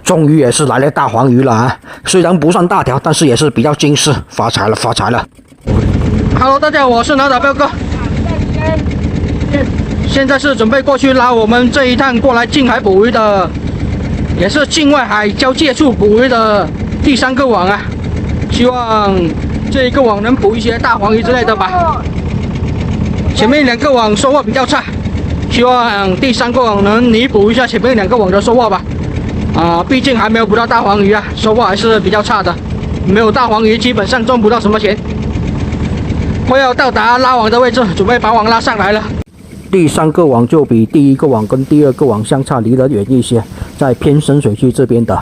终于也是来了大黄鱼了啊！虽然不算大条，但是也是比较精致，发财了，发财了 ！Hello， 大家好，我是脑打彪哥。现在是准备过去拉我们这一趟过来近海捕鱼的，也是境外海交界处捕鱼的第3个网啊。希望这一个网能捕一些大黄鱼之类的吧。前面2个网收获比较差，希望第3个网能弥补一下前面2个网的收获吧。毕竟还没有捕到大黄鱼啊，收获还是比较差的。没有大黄鱼，基本上赚不到什么钱。快要到达拉网的位置，准备把网拉上来了。第3个网就比第1个网跟第2个网相差离得远一些，在偏深水区这边的。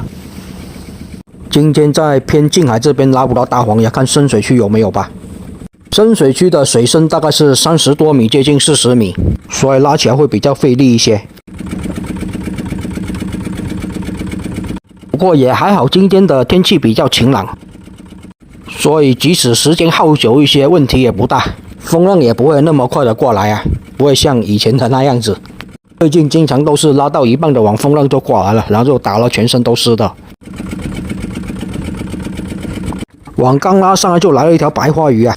今天在偏近海这边拉不到大黄鱼，看深水区有没有吧。深水区的水深大概是30多米，接近40米，所以拉起来会比较费力一些。不过也还好，今天的天气比较晴朗，所以即使时间耗久一些，问题也不大，风浪也不会那么快的过来啊，不会像以前的那样子。最近经常都是拉到一半的网，风浪就过来了，然后就打了全身都湿的。网刚拉上来就来了一条白花鱼啊，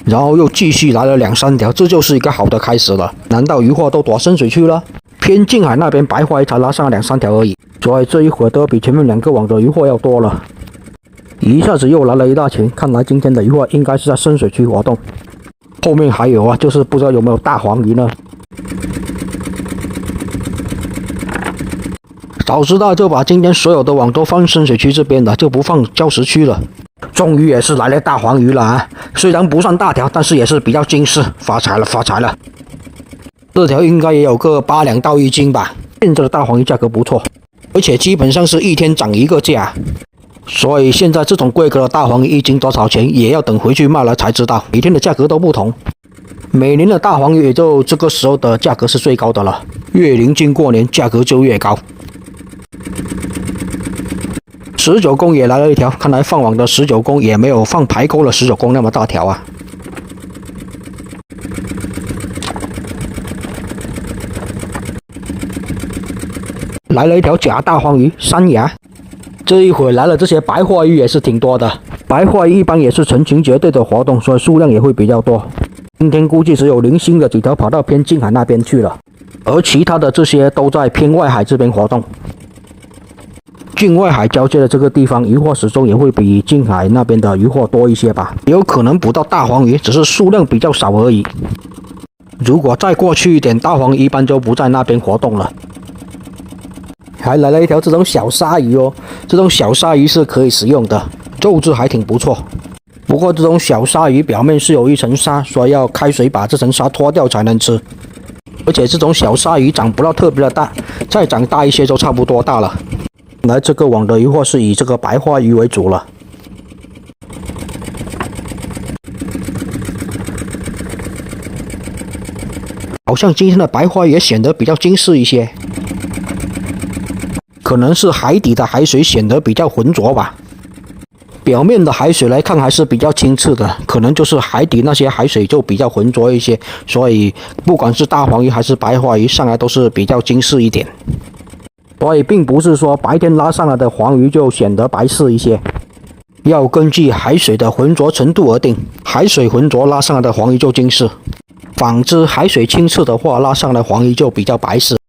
然后又继续来了2、3条，这就是一个好的开始了。难道渔获都躲深水区了？偏近海那边白花鱼才拉上了2、3条而已，所以这一会儿都比前面2个网的渔获要多了。一下子又来了一大群，看来今天的渔获应该是在深水区活动。后面还有啊，就是不知道有没有大黄鱼呢。早知道就把今天所有的网都放深水区这边的，就不放礁石区了。终于也是来了大黄鱼了啊！虽然不算大条，但是也是比较精致，发财了，发财了。这条应该也有个8两到1斤吧。现在的大黄鱼价格不错，而且基本上是一天涨一个价，所以现在这种规格的大黄鱼1斤多少钱，也要等回去卖了才知道，每天的价格都不同。每年的大黄鱼也就这个时候的价格是最高的了，越临近过年价格就越高。19公也来了一条，看来放网的19公也没有放排钩的19公那么大条啊。来了一条假大黄鱼，山芽。这一会来了这些白花鱼也是挺多的，白花鱼一般也是成群结队的活动，所以数量也会比较多。今天估计只有零星的几条跑到偏近海那边去了，而其他的这些都在偏外海这边活动。境外海交界的这个地方，渔获始终也会比近海那边的渔获多一些吧，有可能捕到大黄鱼，只是数量比较少而已。如果再过去一点，大黄鱼一般就不在那边活动了。还来了一条这种小鲨鱼哦，这种小鲨鱼是可以食用的，肉质还挺不错。不过这种小鲨鱼表面是有一层沙，所以要开水把这层沙脱掉才能吃。而且这种小鲨鱼长不到特别的大，再长大一些就差不多大了。来这个网的渔获是以这个白花鱼为主了。好像今天的白花鱼也显得比较精致一些，可能是海底的海水显得比较浑浊吧。表面的海水来看还是比较清澈的，可能就是海底那些海水就比较浑浊一些，所以不管是大黄鱼还是白花鱼上来都是比较精致一点。所以并不是说白天拉上来的黄鱼就显得白色一些，要根据海水的浑浊程度而定。海水浑浊拉上来的黄鱼就精致，反之海水清澈的话拉上来黄鱼就比较白色。